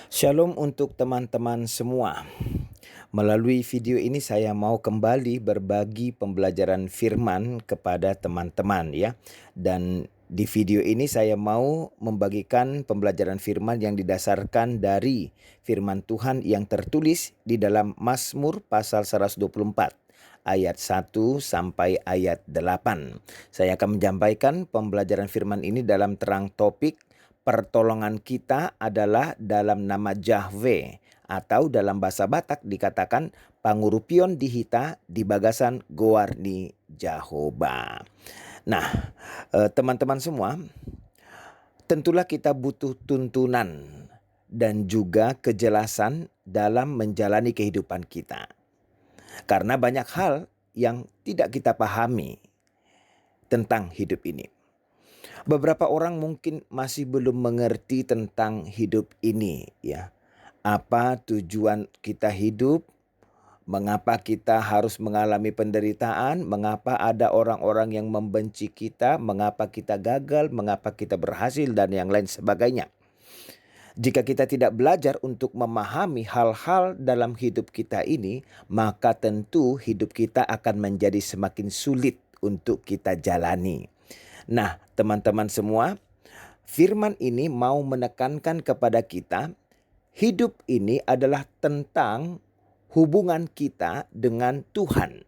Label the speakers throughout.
Speaker 1: Shalom untuk teman-teman semua. Melalui video ini saya mau kembali berbagi pembelajaran firman kepada teman-teman ya. Dan di video ini saya mau membagikan pembelajaran firman yang didasarkan dari firman Tuhan yang tertulis di dalam Mazmur pasal 124 ayat 1 sampai ayat 8. Saya akan menyampaikan pembelajaran firman ini dalam terang topik pertolongan kita adalah dalam nama Yahweh, atau dalam bahasa Batak dikatakan pangurupion dihita di bagasan goarni Jahoba. Nah, teman-teman semua, tentulah kita butuh tuntunan dan juga kejelasan dalam menjalani kehidupan kita. Karena banyak hal yang tidak kita pahami tentang hidup ini. Beberapa orang mungkin masih belum mengerti tentang hidup ini ya. Apa tujuan kita hidup? Mengapa kita harus mengalami penderitaan? Mengapa ada orang-orang yang membenci kita? Mengapa kita gagal? Mengapa kita berhasil? Dan yang lain sebagainya. Jika kita tidak belajar untuk memahami hal-hal dalam hidup kita ini, maka tentu hidup kita akan menjadi semakin sulit untuk kita jalani. Nah, teman-teman semua, firman ini mau menekankan kepada kita, hidup ini adalah tentang hubungan kita dengan Tuhan.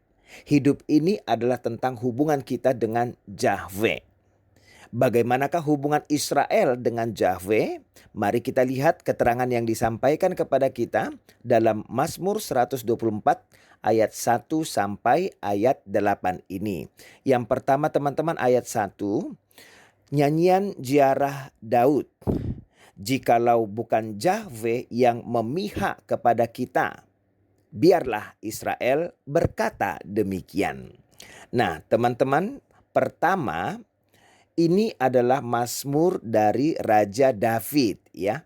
Speaker 1: Hidup ini adalah tentang hubungan kita dengan Yahweh. Bagaimanakah hubungan Israel dengan Yahweh? Mari kita lihat keterangan yang disampaikan kepada kita dalam Mazmur 124 ayat 1 sampai ayat 8 ini. Yang pertama teman-teman ayat 1, nyanyian ziarah Daud. Jikalau bukan Yahweh yang memihak kepada kita, biarlah Israel berkata demikian. Nah teman-teman, pertama ini adalah Mazmur dari Raja David ya.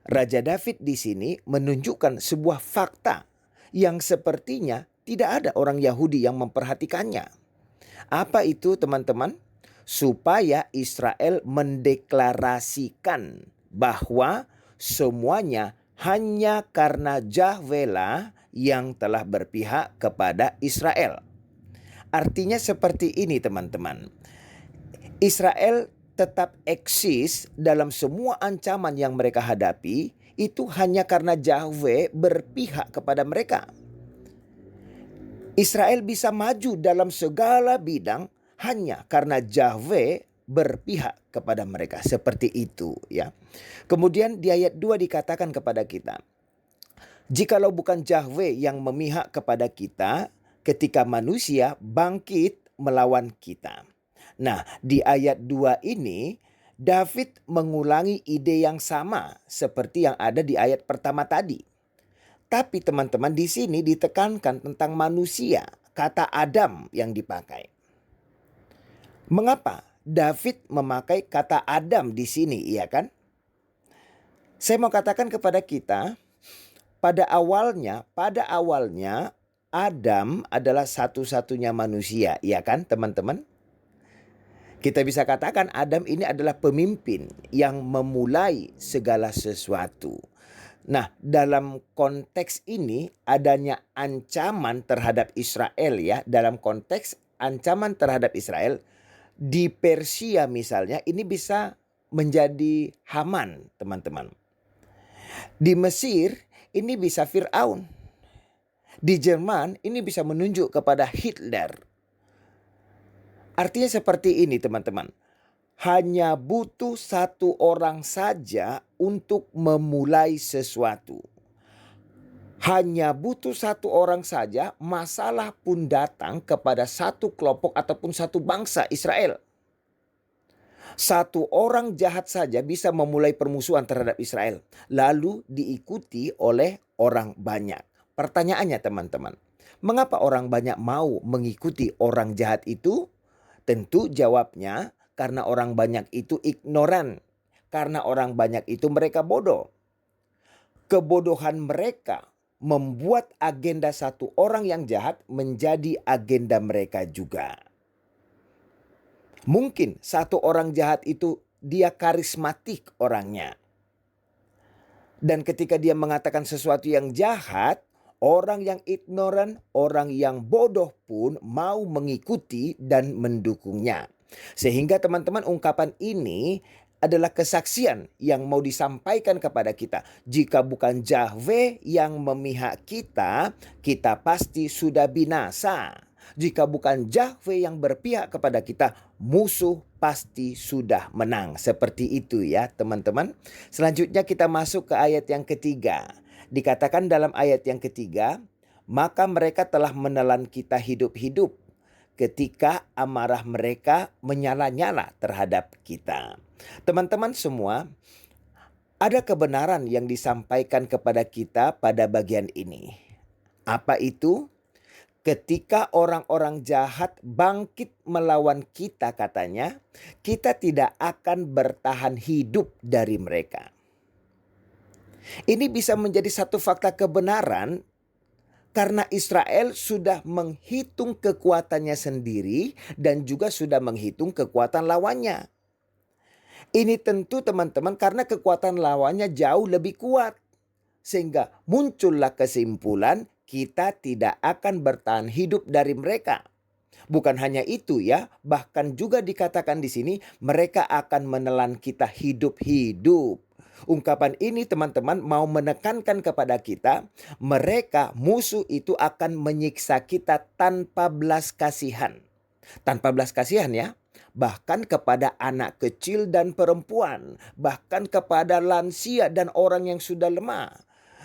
Speaker 1: Raja David di sini menunjukkan sebuah fakta yang sepertinya tidak ada orang Yahudi yang memperhatikannya. Apa itu teman-teman? Supaya Israel mendeklarasikan bahwa semuanya hanya karena Yahweh lah yang telah berpihak kepada Israel. Artinya seperti ini teman-teman. Israel tetap eksis dalam semua ancaman yang mereka hadapi itu hanya karena Yahweh berpihak kepada mereka. Israel bisa maju dalam segala bidang hanya karena Yahweh berpihak kepada mereka. Seperti itu ya. Kemudian di ayat 2 dikatakan kepada kita, jikalau bukan Yahweh yang memihak kepada kita ketika manusia bangkit melawan kita. Nah, di ayat 2 ini David mengulangi ide yang sama seperti yang ada di ayat pertama tadi. Tapi teman-teman di sini ditekankan tentang manusia, kata Adam yang dipakai. Mengapa David memakai kata Adam di sini, iya kan? Saya mau katakan kepada kita, pada awalnya Adam adalah satu-satunya manusia, iya kan teman-teman? Kita bisa katakan Adam ini adalah pemimpin yang memulai segala sesuatu. Nah, dalam konteks ini adanya ancaman terhadap Israel ya. Dalam konteks ancaman terhadap Israel di Persia misalnya ini bisa menjadi Haman, teman-teman. Di Mesir ini bisa Firaun. Di Jerman ini bisa menunjuk kepada Hitler. Artinya seperti ini teman-teman. Hanya butuh satu orang saja untuk memulai sesuatu. Hanya butuh satu orang saja, masalah pun datang kepada satu kelompok ataupun satu bangsa Israel. Satu orang jahat saja bisa memulai permusuhan terhadap Israel. Lalu diikuti oleh orang banyak. Pertanyaannya teman-teman, mengapa orang banyak mau mengikuti orang jahat itu? Tentu jawabnya karena orang banyak itu ignoran. Karena orang banyak itu mereka bodoh. Kebodohan mereka membuat agenda satu orang yang jahat menjadi agenda mereka juga. Mungkin satu orang jahat itu dia karismatik orangnya. Dan ketika dia mengatakan sesuatu yang jahat, orang yang ignoran, orang yang bodoh pun mau mengikuti dan mendukungnya. Sehingga teman-teman, ungkapan ini adalah kesaksian yang mau disampaikan kepada kita. Jika bukan Yahweh yang memihak kita, kita pasti sudah binasa. Jika bukan Yahweh yang berpihak kepada kita, musuh pasti sudah menang. Seperti itu ya teman-teman. Selanjutnya kita masuk ke ayat yang ketiga. Dikatakan dalam ayat yang ketiga, maka mereka telah menelan kita hidup-hidup ketika amarah mereka menyala-nyala terhadap kita. Teman-teman semua, ada kebenaran yang disampaikan kepada kita pada bagian ini. Apa itu? Ketika orang-orang jahat bangkit melawan kita, katanya, kita tidak akan bertahan hidup dari mereka. Ini bisa menjadi satu fakta kebenaran karena Israel sudah menghitung kekuatannya sendiri dan juga sudah menghitung kekuatan lawannya. Ini tentu teman-teman karena kekuatan lawannya jauh lebih kuat. Sehingga muncullah kesimpulan kita tidak akan bertahan hidup dari mereka. Bukan hanya itu ya, bahkan juga dikatakan di sini mereka akan menelan kita hidup-hidup. Ungkapan ini teman-teman mau menekankan kepada kita, mereka musuh itu akan menyiksa kita tanpa belas kasihan. Tanpa belas kasihan ya. Bahkan kepada anak kecil dan perempuan, bahkan kepada lansia dan orang yang sudah lemah.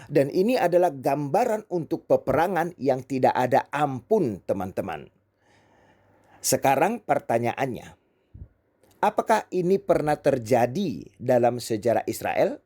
Speaker 1: Dan ini adalah gambaran untuk peperangan yang tidak ada ampun, teman-teman. Sekarang pertanyaannya, apakah ini pernah terjadi dalam sejarah Israel?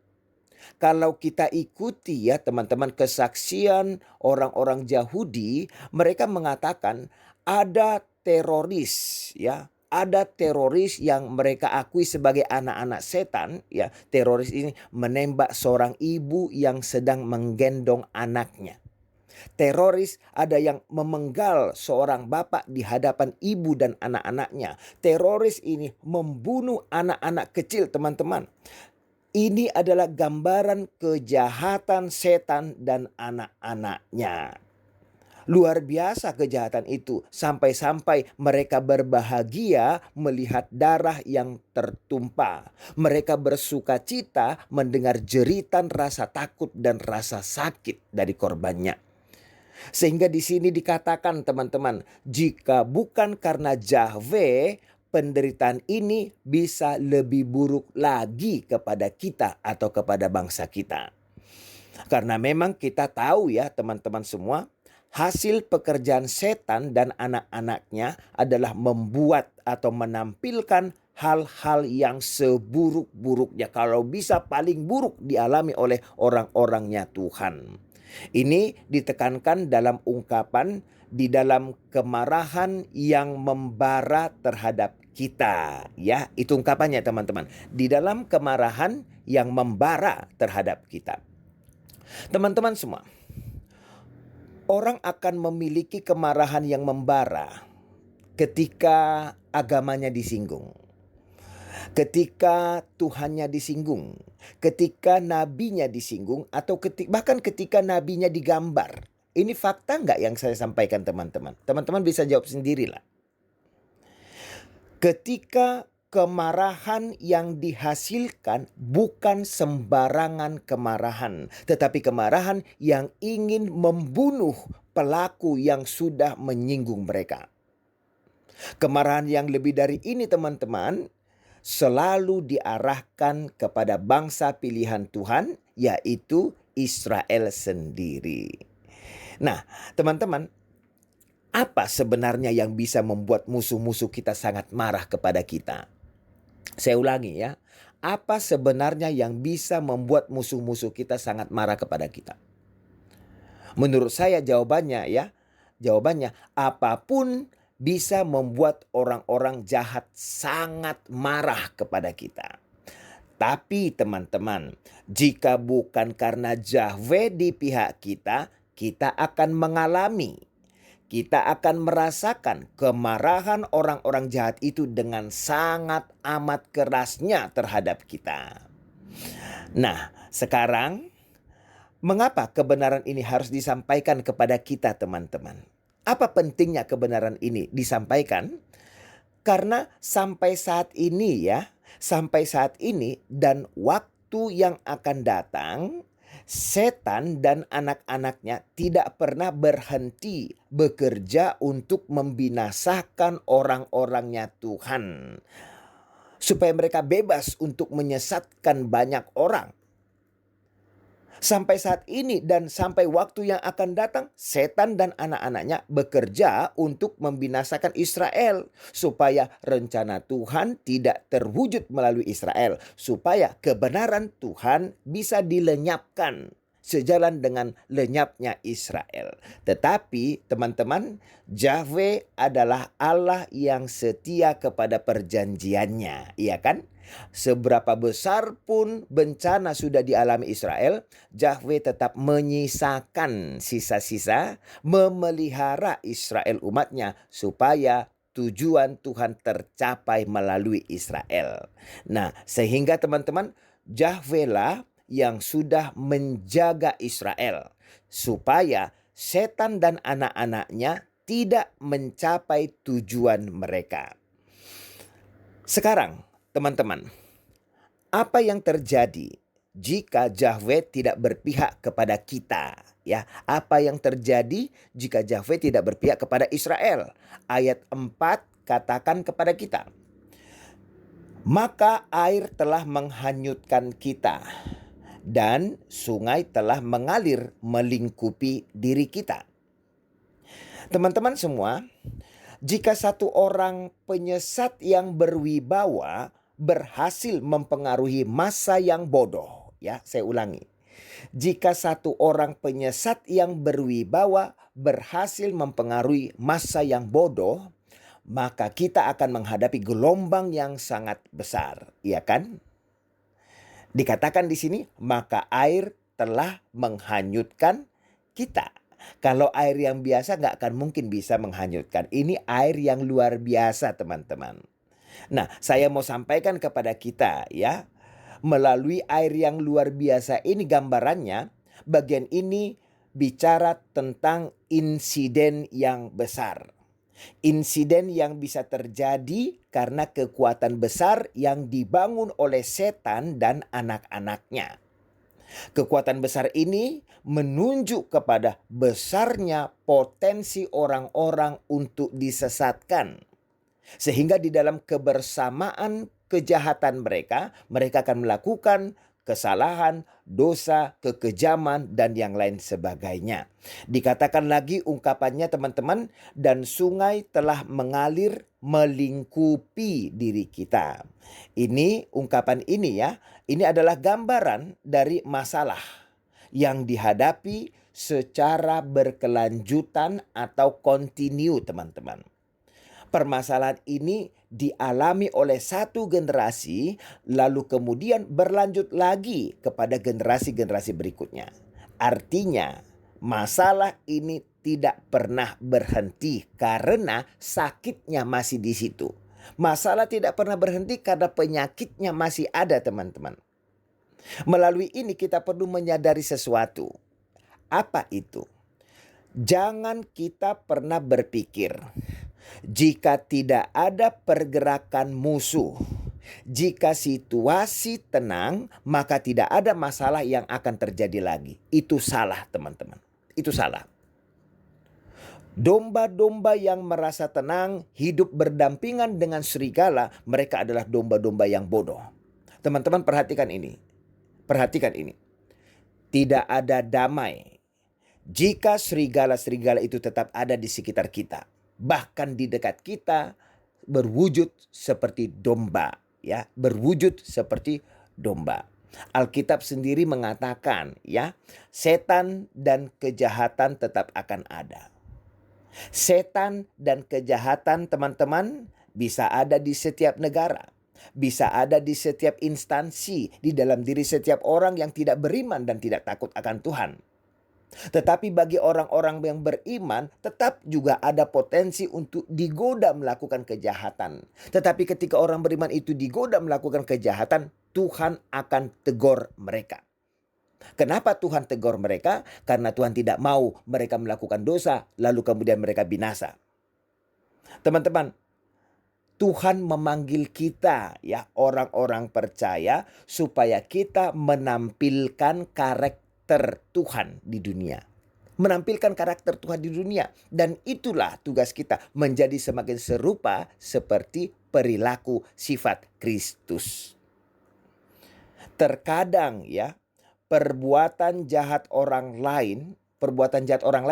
Speaker 1: Kalau kita ikuti ya teman-teman kesaksian orang-orang Yahudi, mereka mengatakan ada teroris ya. Ada teroris yang mereka akui sebagai anak-anak setan ya. Teroris ini menembak seorang ibu yang sedang menggendong anaknya. Teroris ada yang memenggal seorang bapak di hadapan ibu dan anak-anaknya. Teroris ini membunuh anak-anak kecil, teman-teman. Ini adalah gambaran kejahatan setan dan anak-anaknya. Luar biasa kejahatan itu, sampai-sampai mereka berbahagia melihat darah yang tertumpah. Mereka bersuka cita mendengar jeritan rasa takut dan rasa sakit dari korbannya. Sehingga di sini dikatakan teman-teman, jika bukan karena Yahweh, penderitaan ini bisa lebih buruk lagi kepada kita atau kepada bangsa kita. Karena memang kita tahu ya teman-teman semua, hasil pekerjaan setan dan anak-anaknya adalah membuat atau menampilkan hal-hal yang seburuk-buruknya. Kalau bisa paling buruk dialami oleh orang-orangnya Tuhan. Ini ditekankan dalam ungkapan di dalam kemarahan yang membara terhadap kita. Ya, itu ungkapannya teman-teman. Di dalam kemarahan yang membara terhadap kita. Teman-teman semua, orang akan memiliki kemarahan yang membara ketika agamanya disinggung, ketika Tuhannya disinggung, ketika nabinya disinggung, atau bahkan ketika nabinya digambar. Ini fakta nggak yang saya sampaikan teman-teman? Teman-teman bisa jawab sendirilah. Ketika kemarahan yang dihasilkan bukan sembarangan kemarahan, tetapi kemarahan yang ingin membunuh pelaku yang sudah menyinggung mereka. Kemarahan yang lebih dari ini teman-teman selalu diarahkan kepada bangsa pilihan Tuhan, yaitu Israel sendiri. Nah, teman-teman, apa sebenarnya yang bisa membuat musuh-musuh kita sangat marah kepada kita? Saya ulangi ya, apa sebenarnya yang bisa membuat musuh-musuh kita sangat marah kepada kita? Menurut saya jawabannya apapun bisa membuat orang-orang jahat sangat marah kepada kita. Tapi teman-teman, jika bukan karena Yahweh di pihak kita, kita akan mengalami, kita akan merasakan kemarahan orang-orang jahat itu dengan sangat amat kerasnya terhadap kita. Nah, sekarang Mengapa kebenaran ini harus disampaikan kepada kita, teman-teman? Apa pentingnya kebenaran ini disampaikan? Karena sampai saat ini sampai saat ini dan waktu yang akan datang, setan dan anak-anaknya tidak pernah berhenti bekerja untuk membinasakan orang-orangnya Tuhan. Supaya mereka bebas untuk menyesatkan banyak orang. Sampai saat ini dan sampai waktu yang akan datang, setan dan anak-anaknya bekerja untuk membinasakan Israel. Supaya rencana Tuhan tidak terwujud melalui Israel. Supaya kebenaran Tuhan bisa dilenyapkan. Sejalan dengan lenyapnya Israel. Tetapi teman-teman, Yahweh adalah Allah yang setia kepada perjanjiannya. Iya kan? Seberapa besar pun bencana sudah dialami Israel, Yahweh tetap menyisakan sisa-sisa, memelihara Israel umatnya supaya tujuan Tuhan tercapai melalui Israel. Nah, sehingga teman-teman, Yahweh lah yang sudah menjaga Israel supaya setan dan anak-anaknya tidak mencapai tujuan mereka. Sekarang, teman-teman, apa yang terjadi jika Yahweh tidak berpihak kepada kita? Ya, apa yang terjadi jika Yahweh tidak berpihak kepada Israel? Ayat 4 katakan kepada kita, maka air telah menghanyutkan kita dan sungai telah mengalir melingkupi diri kita. Teman-teman semua, jika satu orang penyesat yang berwibawa berhasil mempengaruhi massa yang bodoh, ya, saya ulangi. Jika satu orang penyesat yang berwibawa berhasil mempengaruhi massa yang bodoh, maka kita akan menghadapi gelombang yang sangat besar, ya kan? Dikatakan di sini, maka air telah menghanyutkan kita. Kalau air yang biasa nggak akan mungkin bisa menghanyutkan. Ini air yang luar biasa, teman-teman. Nah, saya mau sampaikan kepada kita ya, melalui air yang luar biasa ini gambarannya, bagian ini bicara tentang insiden yang besar. Insiden yang bisa terjadi karena kekuatan besar yang dibangun oleh setan dan anak-anaknya. Kekuatan besar ini menunjuk kepada besarnya potensi orang-orang untuk disesatkan. Sehingga di dalam kebersamaan kejahatan mereka akan melakukan kesalahan, dosa, kekejaman, dan yang lain sebagainya. Dikatakan lagi ungkapannya teman-teman, dan sungai telah mengalir melingkupi diri kita. Ini ungkapan ini ya, ini adalah gambaran dari masalah yang dihadapi secara berkelanjutan atau kontinu, teman-teman. Permasalahan ini dialami oleh satu generasi, lalu kemudian berlanjut lagi kepada generasi-generasi berikutnya. Artinya, masalah ini tidak pernah berhenti karena sakitnya masih di situ. Masalah tidak pernah berhenti karena penyakitnya masih ada, teman-teman. Melalui ini kita perlu menyadari sesuatu. Apa itu? Jangan kita pernah berpikir, jika tidak ada pergerakan musuh, jika situasi tenang, maka tidak ada masalah yang akan terjadi lagi. Itu salah, teman-teman. Itu salah. Domba-domba yang merasa tenang, hidup berdampingan dengan serigala, mereka adalah domba-domba yang bodoh. Teman-teman perhatikan ini. Perhatikan ini. Tidak ada damai jika serigala-serigala itu tetap ada di sekitar kita. Bahkan di dekat kita berwujud seperti domba, ya, berwujud seperti domba. Alkitab sendiri mengatakan, ya, setan dan kejahatan tetap akan ada. Setan dan kejahatan, teman-teman, bisa ada di setiap negara. Bisa ada di setiap instansi, di dalam diri setiap orang yang tidak beriman dan tidak takut akan Tuhan. Tetapi bagi orang-orang yang beriman tetap juga ada potensi untuk digoda melakukan kejahatan. Tetapi ketika orang beriman itu digoda melakukan kejahatan, Tuhan akan tegur mereka. Kenapa Tuhan tegur mereka? Karena Tuhan tidak mau mereka melakukan dosa, lalu kemudian mereka binasa. Teman-teman, Tuhan memanggil kita, ya, orang-orang percaya, supaya kita menampilkan karakter Tuhan di dunia. Menampilkan karakter Tuhan di dunia. Dan itulah tugas kita, menjadi semakin serupa seperti perilaku sifat Kristus. Terkadang, ya, perbuatan jahat orang lain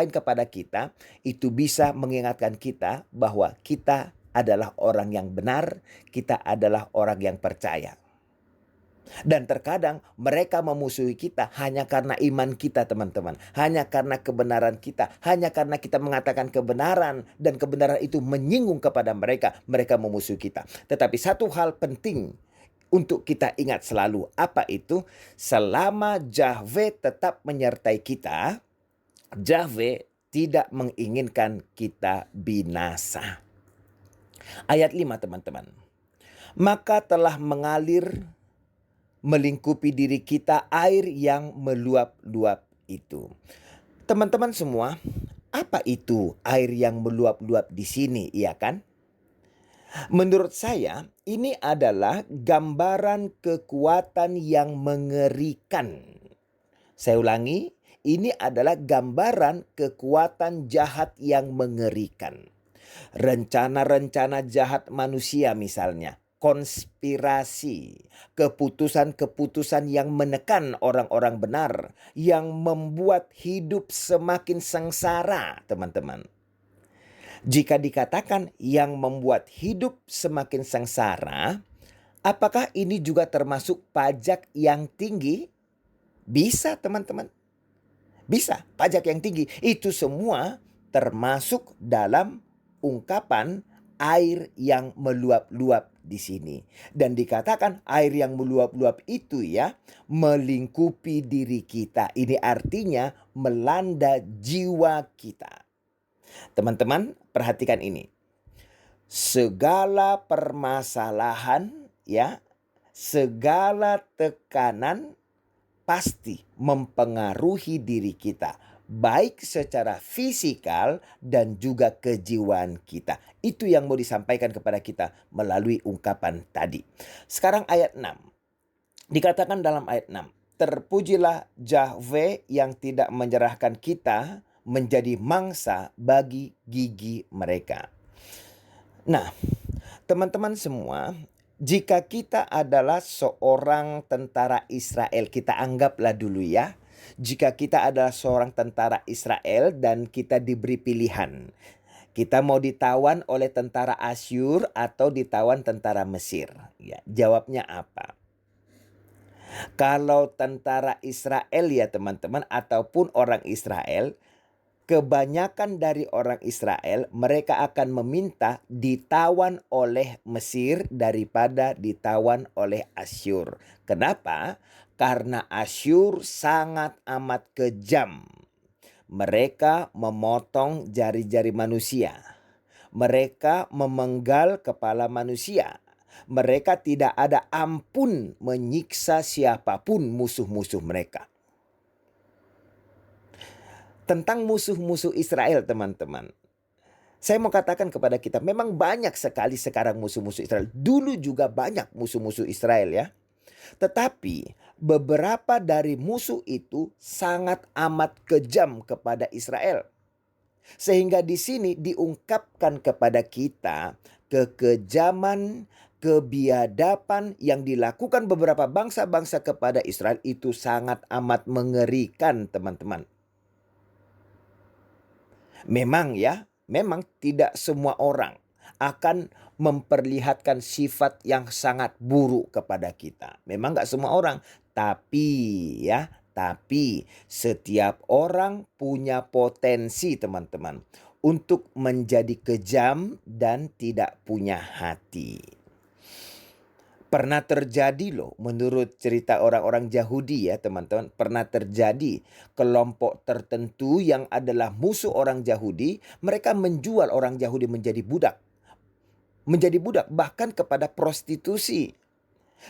Speaker 1: kepada kita itu bisa mengingatkan kita bahwa kita adalah orang yang benar, kita adalah orang yang percaya. Dan terkadang mereka memusuhi kita hanya karena iman kita, teman-teman. Hanya karena kebenaran kita, hanya karena kita mengatakan kebenaran dan kebenaran itu menyinggung kepada mereka, mereka memusuhi kita. Tetapi satu hal penting untuk kita ingat selalu, apa itu? Selama Yahweh tetap menyertai kita, Yahweh tidak menginginkan kita binasa. Ayat 5, teman-teman. Maka telah mengalir melingkupi diri kita air yang meluap-luap itu. Teman-teman semua, apa itu air yang meluap-luap di sini, iya kan? Menurut saya, ini adalah gambaran kekuatan yang mengerikan. Saya ulangi, ini adalah gambaran kekuatan jahat yang mengerikan. Rencana-rencana jahat manusia misalnya, konspirasi, keputusan-keputusan yang menekan orang-orang benar, yang membuat hidup semakin sengsara, teman-teman. Jika dikatakan yang membuat hidup semakin sengsara, apakah ini juga termasuk pajak yang tinggi? Bisa, teman-teman. Bisa, pajak yang tinggi. Itu semua termasuk dalam ungkapan air yang meluap-luap di sini. Dan dikatakan air yang meluap-luap itu, ya, melingkupi diri kita. Ini artinya melanda jiwa kita. Teman-teman, perhatikan ini. Segala permasalahan, ya, segala tekanan pasti mempengaruhi diri kita, baik secara fisikal dan juga kejiwaan kita. Itu yang mau disampaikan kepada kita melalui ungkapan tadi. Sekarang ayat 6. Dikatakan dalam ayat 6, terpujilah Yahweh yang tidak menyerahkan kita menjadi mangsa bagi gigi mereka. Nah, teman-teman semua, jika kita adalah seorang tentara Israel, kita anggaplah dulu, ya. Jika kita adalah seorang tentara Israel dan kita diberi pilihan, kita mau ditawan oleh tentara Asyur atau ditawan tentara Mesir, ya, jawabnya apa? Kalau tentara Israel, ya teman-teman, ataupun orang Israel, kebanyakan dari orang Israel, mereka akan meminta ditawan oleh Mesir daripada ditawan oleh Asyur. Kenapa? Karena Asyur sangat amat kejam. Mereka memotong jari-jari manusia. Mereka memenggal kepala manusia. Mereka tidak ada ampun menyiksa siapapun musuh-musuh mereka. Tentang musuh-musuh Israel, teman-teman, saya mau katakan kepada kita, memang banyak sekali sekarang musuh-musuh Israel. Dulu juga banyak musuh-musuh Israel, ya. Tetapi beberapa dari musuh itu sangat amat kejam kepada Israel. Sehingga di sini diungkapkan kepada kita kekejaman, kebiadaban yang dilakukan beberapa bangsa-bangsa kepada Israel itu sangat amat mengerikan, teman-teman. Memang, ya, memang tidak semua orang akan memperlihatkan sifat yang sangat buruk kepada kita. Memang gak semua orang. Tapi setiap orang punya potensi, teman-teman, untuk menjadi kejam dan tidak punya hati. Pernah terjadi loh, menurut cerita orang-orang Yahudi, ya teman-teman, pernah terjadi kelompok tertentu yang adalah musuh orang Yahudi, mereka menjual orang Yahudi menjadi budak. Menjadi budak, bahkan kepada prostitusi.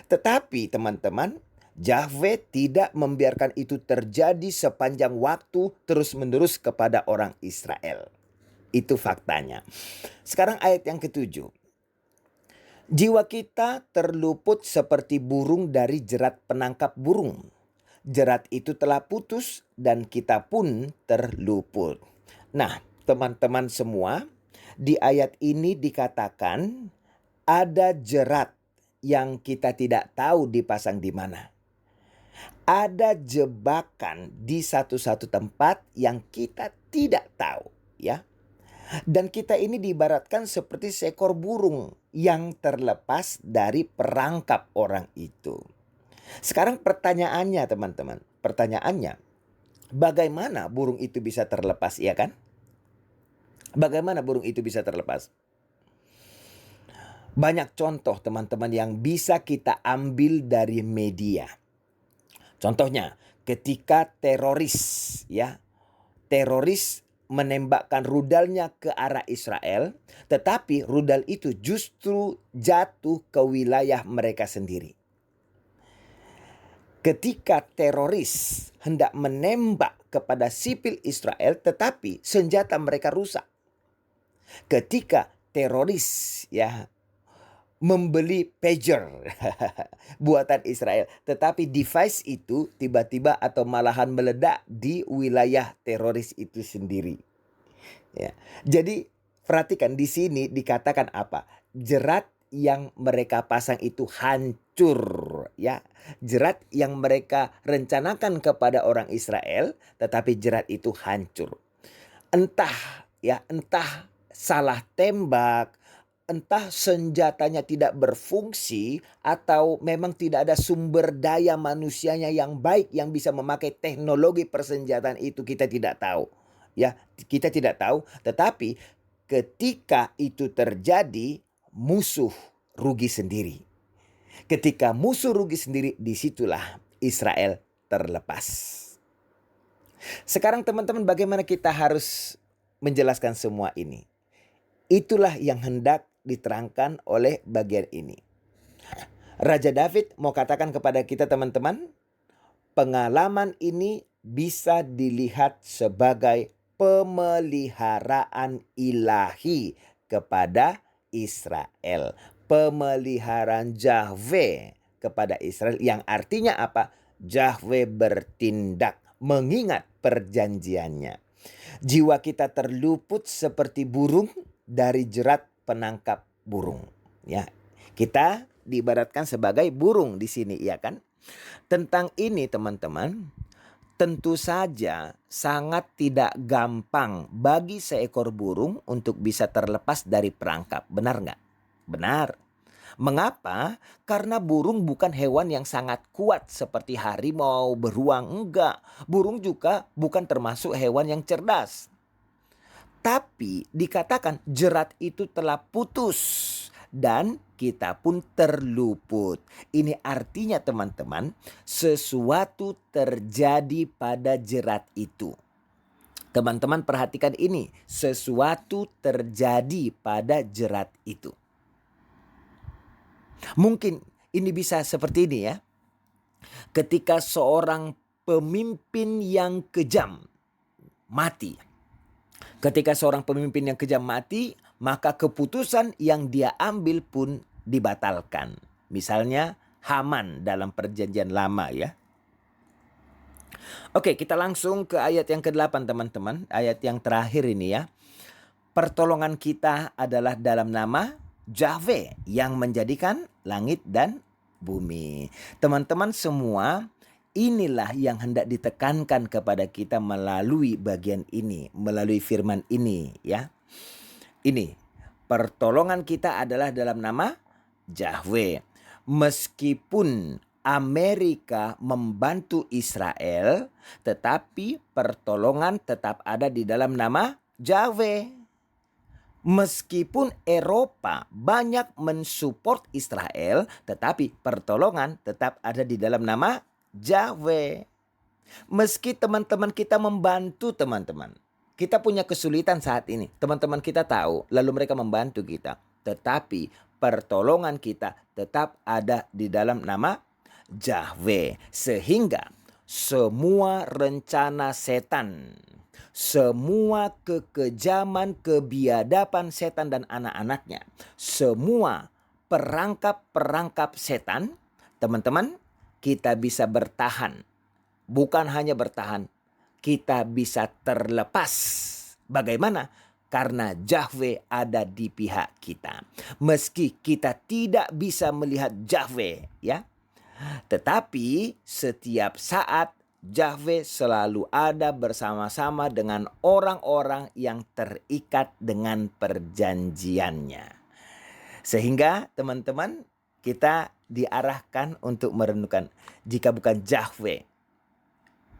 Speaker 1: Tetapi teman-teman, Yahweh tidak membiarkan itu terjadi sepanjang waktu terus-menerus kepada orang Israel. Itu faktanya. Sekarang ayat yang ketujuh. Jiwa kita terluput seperti burung dari jerat penangkap burung. Jerat itu telah putus dan kita pun terluput. Nah, teman-teman semua, di ayat ini dikatakan ada jerat yang kita tidak tahu dipasang di mana. Ada jebakan di satu-satu tempat yang kita tidak tahu, ya. Dan kita ini diibaratkan seperti seekor burung yang terlepas dari perangkap orang itu. Sekarang pertanyaannya teman-teman, pertanyaannya, bagaimana burung itu bisa terlepas, ya kan? Bagaimana burung itu bisa terlepas? Banyak contoh teman-teman yang bisa kita ambil dari media. Contohnya, ketika teroris menembakkan rudalnya ke arah Israel, tetapi rudal itu justru jatuh ke wilayah mereka sendiri. Ketika teroris hendak menembak kepada sipil Israel, tetapi senjata mereka rusak. Ketika teroris membeli pager buatan Israel, tetapi device itu tiba-tiba atau malahan meledak di wilayah teroris itu sendiri. Ya. Jadi perhatikan di sini dikatakan apa? Jerat yang mereka pasang itu hancur, ya. Jerat yang mereka rencanakan kepada orang Israel, tetapi jerat itu hancur. Entah salah tembak, entah senjatanya tidak berfungsi, atau memang tidak ada sumber daya manusianya yang baik yang bisa memakai teknologi persenjataan itu, kita tidak tahu. Ya, kita tidak tahu, tetapi ketika itu terjadi, musuh rugi sendiri. Ketika musuh rugi sendiri, disitulah Israel terlepas. Sekarang teman-teman, bagaimana kita harus menjelaskan semua ini? Itulah yang hendak diterangkan oleh bagian ini. Raja David mau katakan kepada kita teman-teman, pengalaman ini bisa dilihat sebagai pemeliharaan ilahi kepada Israel. Pemeliharaan Yahweh kepada Israel, yang artinya apa? Yahweh bertindak mengingat perjanjiannya. Jiwa kita terluput seperti burung dari jerat penangkap burung. Ya, kita diibaratkan sebagai burung di sini, ya kan? Tentang ini teman-teman, tentu saja sangat tidak gampang bagi seekor burung untuk bisa terlepas dari perangkap. Benar nggak? Benar. Mengapa? Karena burung bukan hewan yang sangat kuat seperti harimau, beruang, enggak. Burung juga bukan termasuk hewan yang cerdas. Tapi dikatakan jerat itu telah putus dan kita pun terluput. Ini artinya teman-teman, sesuatu terjadi pada jerat itu. Teman-teman perhatikan ini, sesuatu terjadi pada jerat itu. Mungkin ini bisa seperti ini, ya. Ketika seorang pemimpin yang kejam mati. Ketika seorang pemimpin yang kejam mati, maka keputusan yang dia ambil pun dibatalkan. Misalnya Haman dalam perjanjian lama, ya. Oke, kita langsung ke ayat yang ke-8 teman-teman. Ayat yang terakhir ini, ya. Pertolongan kita adalah dalam nama Yahweh yang menjadikan langit dan bumi. Teman-teman semua, inilah yang hendak ditekankan kepada kita melalui bagian ini, melalui firman ini, ya. Ini, pertolongan kita adalah dalam nama Yahweh. Meskipun Amerika membantu Israel, tetapi pertolongan tetap ada di dalam nama Yahweh. Meskipun Eropa banyak mensupport Israel, tetapi pertolongan tetap ada di dalam nama Yahweh. Meski teman-teman kita membantu teman-teman, kita punya kesulitan saat ini, teman-teman kita tahu, lalu mereka membantu kita, tetapi pertolongan kita tetap ada di dalam nama Yahweh. Sehingga semua rencana setan, semua kekejaman, kebiadaban setan dan anak-anaknya, semua perangkap-perangkap setan, teman-teman, kita bisa bertahan. Bukan hanya bertahan, kita bisa terlepas. Bagaimana? Karena Yahweh ada di pihak kita. Meski kita tidak bisa melihat Yahweh, ya, tetapi setiap saat Yahweh selalu ada bersama-sama dengan orang-orang yang terikat dengan perjanjiannya. Sehingga teman-teman, kita diarahkan untuk merenungkan, jika bukan Yahweh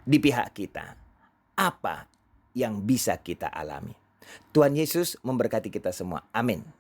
Speaker 1: di pihak kita, apa yang bisa kita alami? Tuhan Yesus memberkati kita semua. Amin.